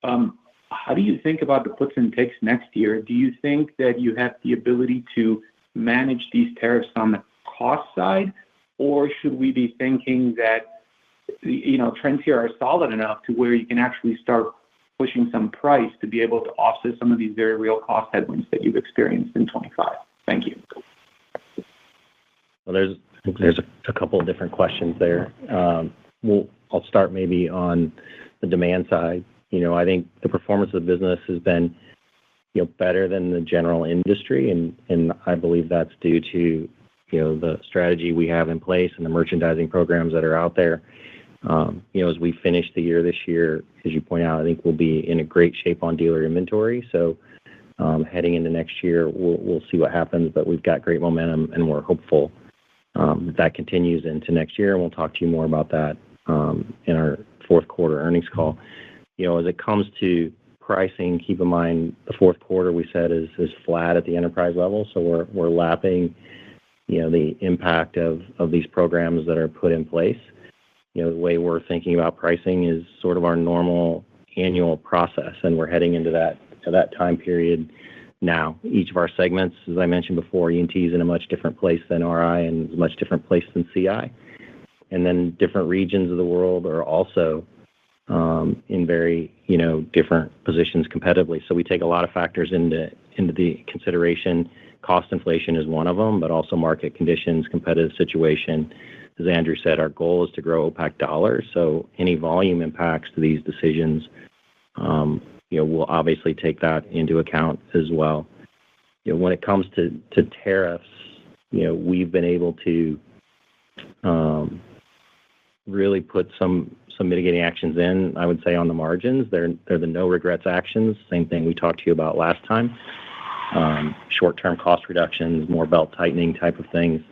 How do you think about the puts and takes next year? Do you think that you have the ability to manage these tariffs on the cost side, or should we be thinking that trends here are solid enough to where you can actually start pushing some price to be able to offset some of these very real cost headwinds that you've experienced in 25? Thank you. Well, there's a couple of different questions there. I'll start maybe on the demand side. I think the performance of the business has been better than the general industry, and I believe that's due to the strategy we have in place and the merchandising programs that are out there. As we finish the year this year, as you point out, I think we'll be in a great shape on dealer inventory. So heading into next year, we'll see what happens, but we've got great momentum, and we're hopeful that continues into next year, and we'll talk to you more about that in our fourth quarter earnings call. As it comes to pricing, keep in mind the fourth quarter we said is flat at the enterprise level, so we're lapping the impact of these programs that are put in place. The way we're thinking about pricing is sort of our normal annual process, and we're heading into that time period now. Each of our segments, as I mentioned before, ENT is in a much different place than RI and is a much different place than CI. And then different regions of the world are also in very different positions competitively. So we take a lot of factors into the consideration. Cost inflation is one of them, but also market conditions, competitive situation. As Andrew said, our goal is to grow OPAC dollars. So any volume impacts to these decisions, we'll obviously take that into account as well. When it comes to tariffs, we've been able to really put some mitigating actions in, I would say, on the margins. They're the no regrets actions, same thing we talked to you about last time. Short-term cost reductions, more belt tightening type of things.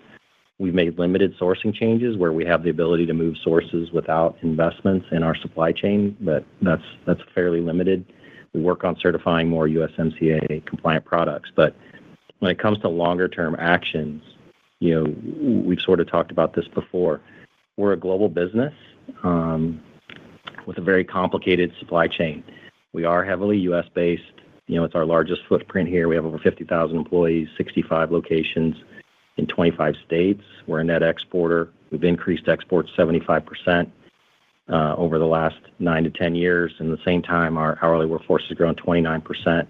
We've made limited sourcing changes where we have the ability to move sources without investments in our supply chain, but that's fairly limited. We work on certifying more USMCA compliant products. But when it comes to longer-term actions, we've sort of talked about this before. We're a global business with a very complicated supply chain. We are heavily U.S.-based. It's our largest footprint here. We have over 50,000 employees, 65 locations in 25 states. We're a net exporter. We've increased exports 75% over the last 9 to 10 years. And at the same time, our hourly workforce has grown 29%.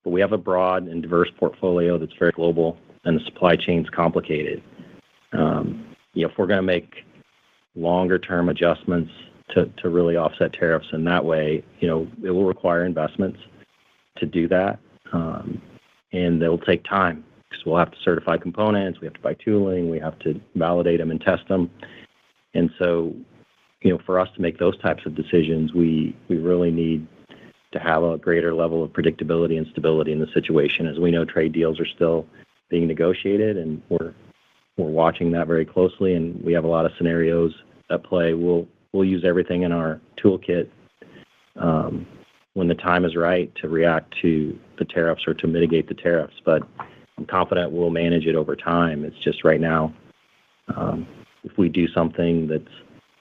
But we have a broad and diverse portfolio that's very global, and the supply chain's complicated. If we're going to make longer-term adjustments to really offset tariffs in that way, it will require investments to do that, and they'll take time because we'll have to certify components, we have to buy tooling, we have to validate them and test them. And so, for us to make those types of decisions, we really need to have a greater level of predictability and stability in the situation. As we know, trade deals are still being negotiated, and we're watching that very closely, and we have a lot of scenarios at play. We'll use everything in our toolkit when the time is right to react to the tariffs or to mitigate the tariffs. But I'm confident we'll manage it over time. It's just right now, if we do something that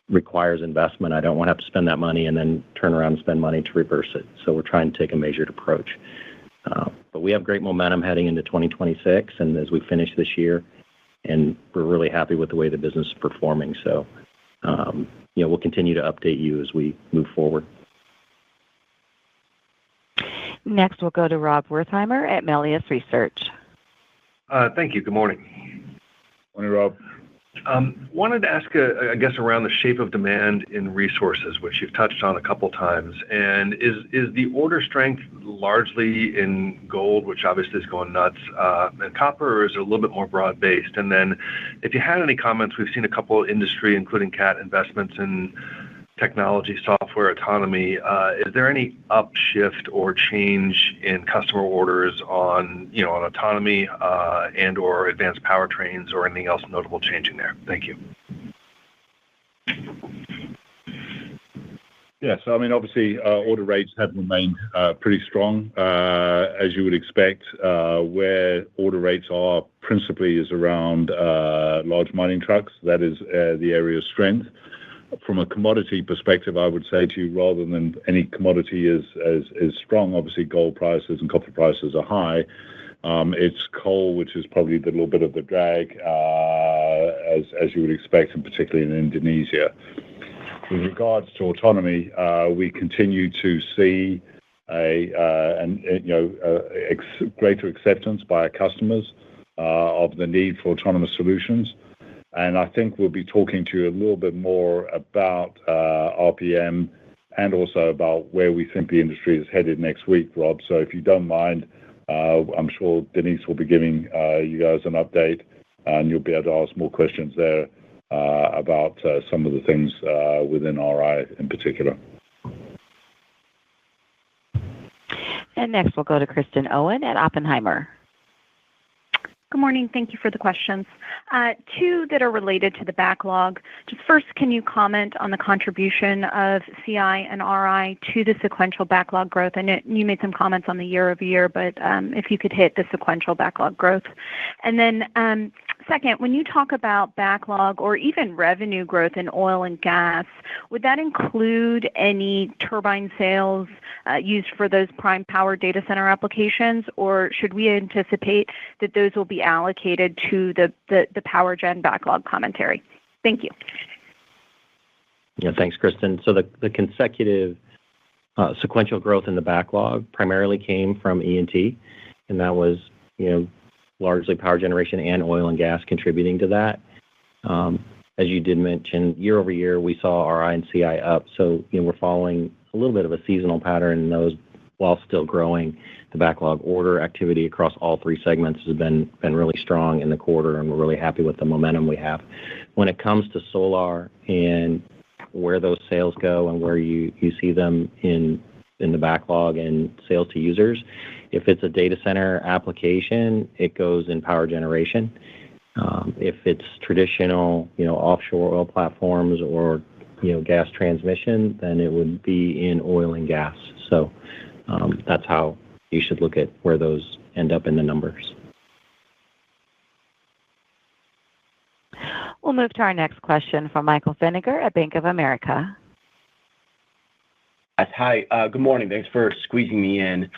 requires investment, I don't want to have to spend that money and then turn around and spend money to reverse it. So we're trying to take a measured approach. But we have great momentum heading into 2026, and as we finish this year, and we're really happy with the way the business is performing. So, we'll continue to update you as we move forward. Next, we'll go to Rob Wertheimer at Melius Research. Thank you. Good morning. Morning, Rob. Wanted to ask, I guess, around the shape of demand in resources, which you've touched on a couple times. And is the order strength largely in gold, which obviously is going nuts, and copper, or is it a little bit more broad-based? And then if you had any comments, we've seen a couple of industry, including CAT investments in technology, software, autonomy. Is there any upshift or change in customer orders on autonomy and or advanced powertrains or anything else notable changing there? Thank you. Yeah, so obviously, order rates have remained pretty strong, as you would expect. Where order rates are principally is around large mining trucks. That is the area of strength. From a commodity perspective, I would say to you, rather than any commodity is strong, obviously gold prices and copper prices are high. It's coal, which is probably the little bit of the drag, as you would expect, and particularly in Indonesia. With regards to autonomy, we continue to see greater acceptance by our customers of the need for autonomous solutions. And I think we'll be talking to you a little bit more about RPM and also about where we think the industry is headed next week, Rob. So if you don't mind, I'm sure Denise will be giving you guys an update, and you'll be able to ask more questions there about some of the things within RI in particular. And next, we'll go to Kristen Owen at Oppenheimer. Good morning. Thank you for the questions. Two that are related to the backlog. Just first, can you comment on the contribution of CI and RI to the sequential backlog growth? I know you made some comments on the year-over-year, but if you could hit the sequential backlog growth. And then second, when you talk about backlog or even revenue growth in oil and gas, would that include any turbine sales used for those prime power data center applications, or should we anticipate that those will be allocated to the power gen backlog commentary? Thank you. Yeah, thanks, Kristen. So the consecutive sequential growth in the backlog primarily came from E&T, and that was, largely power generation and oil and gas contributing to that. As you did mention, year over year, we saw RI and CI up. So, we're following a little bit of a seasonal pattern in those while still growing. The backlog order activity across all three segments has been really strong in the quarter, and we're really happy with the momentum we have. When it comes to solar and where those sales go and where you see them in the backlog and sales to users, if it's a data center application, it goes in power generation. If it's traditional, offshore oil platforms or, gas transmission, then it would be in oil and gas. So that's how you should look at where those end up in the numbers. We'll move to our next question from Michael Feniger at Bank of America. Hi, good morning. Thanks for squeezing me in.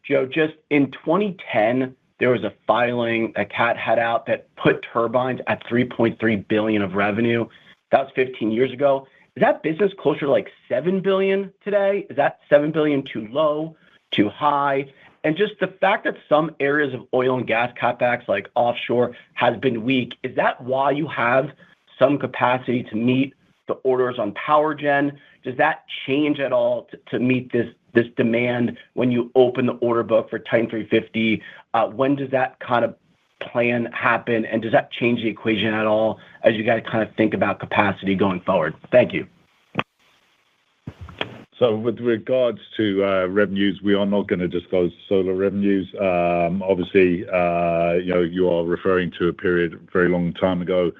Joe, just in 2010, there was a filing that CAT had out that put turbines at $3.3 billion of revenue. That was 15 years ago. Is that business closer to like $7 billion today? Is that $7 billion too low, too high? And just the fact that some areas of oil and gas CapEx, like offshore, has been weak, is that why you have some capacity to meet the orders on power gen? Does that change at all to meet this demand when you open the order book for Titan 350? When does that kind of plan happen, and does that change the equation at all as you guys kind of think about capacity going forward? Thank you. So with regards to revenues, we are not going to disclose solar revenues. Obviously, you are referring to a period a very long time ago.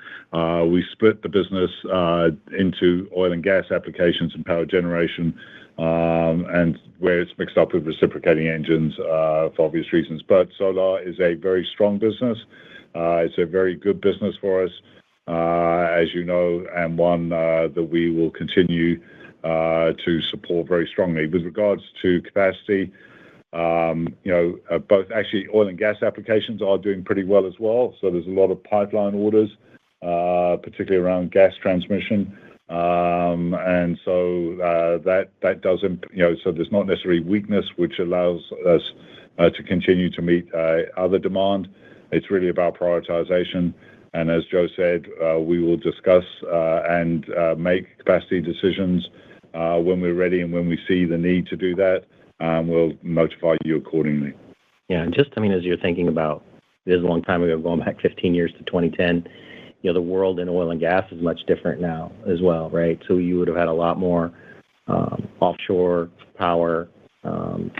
We split the business into oil and gas applications and power generation, and where it's mixed up with reciprocating engines for obvious reasons. But solar is a very strong business. It's a very good business for us, as you know, and one that we will continue to support very strongly. With regards to capacity, both actually oil and gas applications are doing pretty well as well. So there's a lot of pipeline orders, particularly around gas transmission. And so that doesn't, so there's not necessarily weakness, which allows us to continue to meet other demand. It's really about prioritization. And as Joe said, we will discuss and make capacity decisions when we're ready and when we see the need to do that. We'll notify you accordingly. Yeah, and just, as you're thinking about, it is a long time ago, going back 15 years to 2010, the world in oil and gas is much different now as well, right? So you would have had a lot more offshore power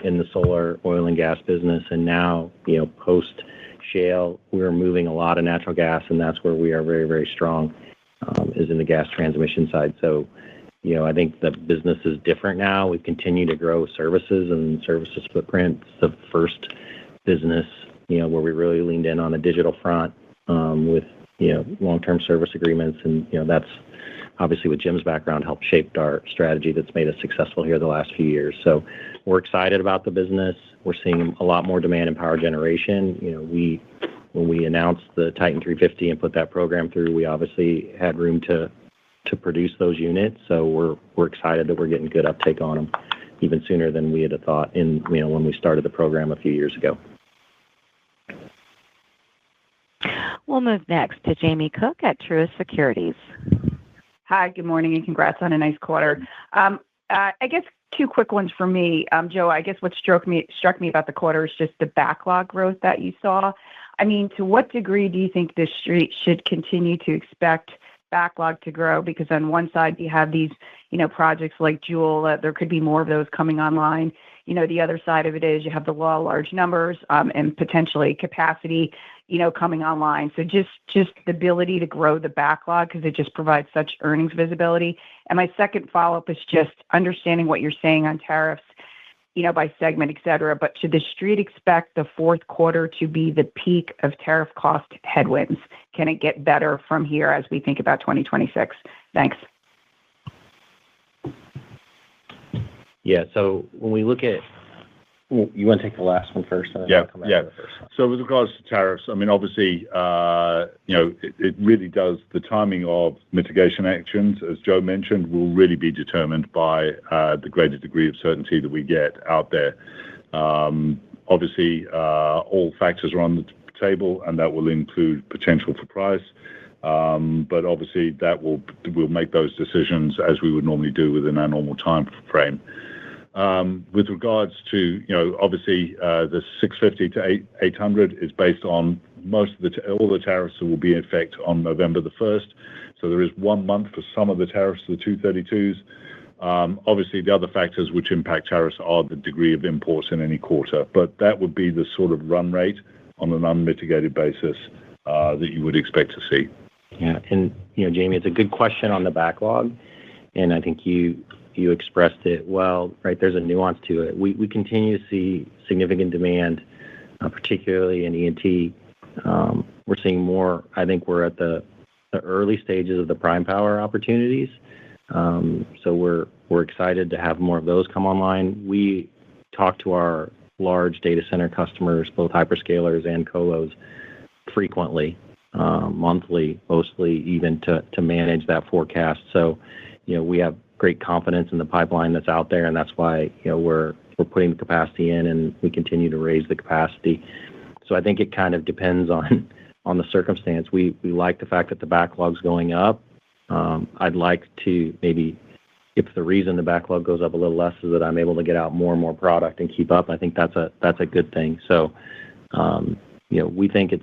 in the solar, oil and gas business. And now, post shale, we're moving a lot of natural gas, and that's where we are very, very strong, is in the gas transmission side. So, I think the business is different now. We've continued to grow services and services footprint. It's the first business, where we really leaned in on the digital front with, long-term service agreements. And, that's obviously with Jim's background helped shape our strategy that's made us successful here the last few years. So we're excited about the business. We're seeing a lot more demand in power generation. When we announced the Titan 350 and put that program through, we obviously had room to produce those units. So we're excited that we're getting good uptake on them even sooner than we had thought when we started the program a few years ago. We'll move next to Jamie Cook at Truist Securities. Hi, good morning, and congrats on a nice quarter. I guess two quick ones for me. Joe, I guess what struck me about the quarter is just the backlog growth that you saw. I mean, to what degree do you think the street should continue to expect backlog to grow? Because on one side, you have these, projects like Jewel, there could be more of those coming online. The other side of it is you have the law of large numbers and potentially capacity, coming online. So just the ability to grow the backlog because it just provides such earnings visibility. And my second follow-up is just understanding what you're saying on tariffs, by segment, et cetera. But should the street expect the fourth quarter to be the peak of tariff cost headwinds? Can it get better from here as we think about 2026? Thanks. Yeah. So when we look at, you want to take the last one first? And then I'll come back to the first one. So with regards to tariffs, I mean, obviously, it really does, the timing of mitigation actions, as Joe mentioned, will really be determined by the greater degree of certainty that we get out there. Obviously, all factors are on the table, and that will include potential for price. But obviously, we'll make those decisions as we would normally do within our normal time frame. With regards to, obviously, the 650 to 800 is based on all the tariffs that will be in effect on November the 1st. So there is 1 month for some of the tariffs, the 232s. Obviously, the other factors which impact tariffs are the degree of imports in any quarter. But that would be the sort of run rate on an unmitigated basis that you would expect to see. Yeah. And, Jamie, it's a good question on the backlog. And I think you expressed it well, right? There's a nuance to it. We continue to see significant demand, particularly in E&T. We're seeing more. I think we're at the early stages of the prime power opportunities. So we're excited to have more of those come online. We talk to our large data center customers, both hyperscalers and colos, frequently, monthly, mostly, even to manage that forecast. So, we have great confidence in the pipeline that's out there, and that's why we're putting the capacity in, and we continue to raise the capacity. So I think it kind of depends on the circumstance. We like the fact that the backlog's going up. I'd like to maybe, if the reason the backlog goes up a little less is that I'm able to get out more and more product and keep up, I think that's a good thing. So we think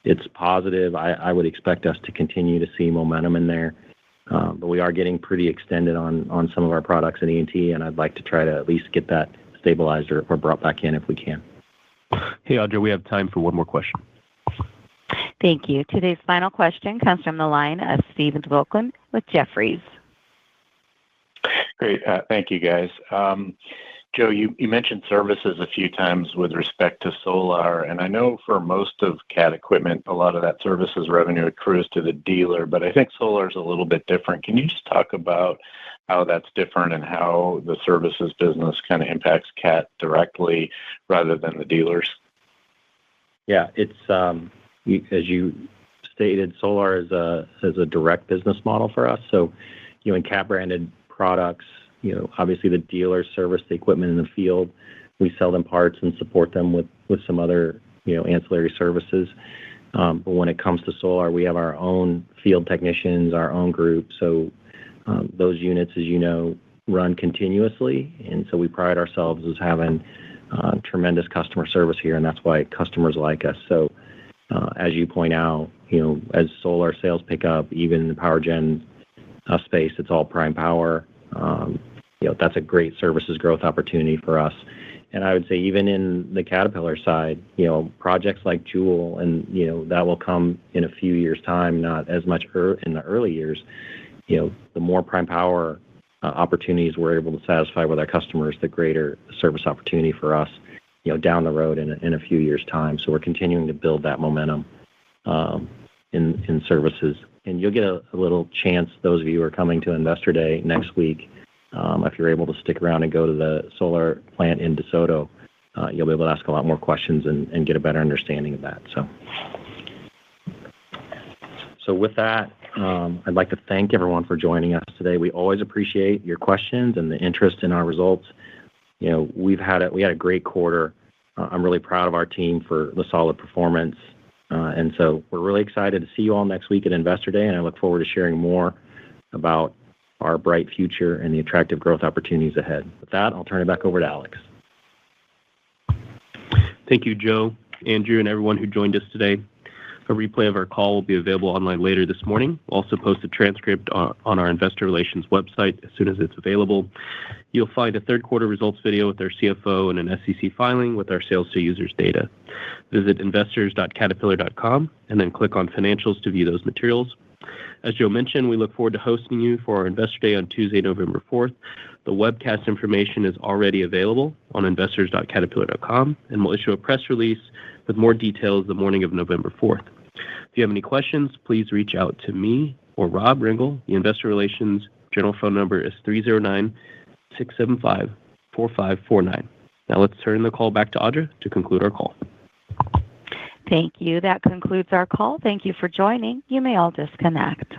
it's positive. I would expect us to continue to see momentum in there. But we are getting pretty extended on some of our products in E&T, and I'd like to try to at least get that stabilized or brought back in if we can. Hey, Audrey, we have time for one more question. Thank you. Today's final question comes from the line of Stephen Volkmann with Jefferies. Great. Thank you, guys. Joe, you mentioned services a few times with respect to solar, and I know for most of Cat equipment, a lot of that services revenue accrues to the dealer, but I think solar is a little bit different. Can you just talk about how that's different and how the services business kind of impacts Cat directly rather than the dealers? Yeah, it's as you stated, solar is a direct business model for us. So, in Cat branded products, obviously the dealers service the equipment in the field. We sell them parts and support them with some other, ancillary services. But when it comes to solar, we have our own field technicians, our own group. So those units, as you know, run continuously. And so we pride ourselves as having tremendous customer service here, and that's why customers like us. So as you point out, as solar sales pick up, even in the power gen space, it's all prime power. That's a great services growth opportunity for us. And I would say even in the Caterpillar side, projects like Jewel, and, that will come in a few years' time, not as much in the early years. The more prime power opportunities we're able to satisfy with our customers, the greater service opportunity for us, down the road in a few years' time. So we're continuing to build that momentum in services. And you'll get a little chance, those of you who are coming to Investor Day next week, if you're able to stick around and go to the solar plant in DeSoto, you'll be able to ask a lot more questions and get a better understanding of that. So with that, I'd like to thank everyone for joining us today. We always appreciate your questions and the interest in our results. We had a great quarter. I'm really proud of our team for the solid performance. And so we're really excited to see you all next week at Investor Day, and I look forward to sharing more about our bright future and the attractive growth opportunities ahead. With that, I'll turn it back over to Alex. Thank you, Joe, Andrew, and everyone who joined us today. A replay of our call will be available online later this morning. We'll also post a transcript on our investor relations website as soon as it's available. You'll find a third quarter results video with our CFO and an SEC filing with our sales to users data. Visit investors.caterpillar.com and then click on financials to view those materials. As Joe mentioned, we look forward to hosting you for our Investor Day on Tuesday, November 4th. The webcast information is already available on investors.caterpillar.com, and we'll issue a press release with more details the morning of November 4th. If you have any questions, please reach out to me or Rob Ringel. The Investor Relations general phone number is 309-675-4549. Now let's turn the call back to Audra to conclude our call. Thank you. That concludes our call. Thank you for joining. You may all disconnect.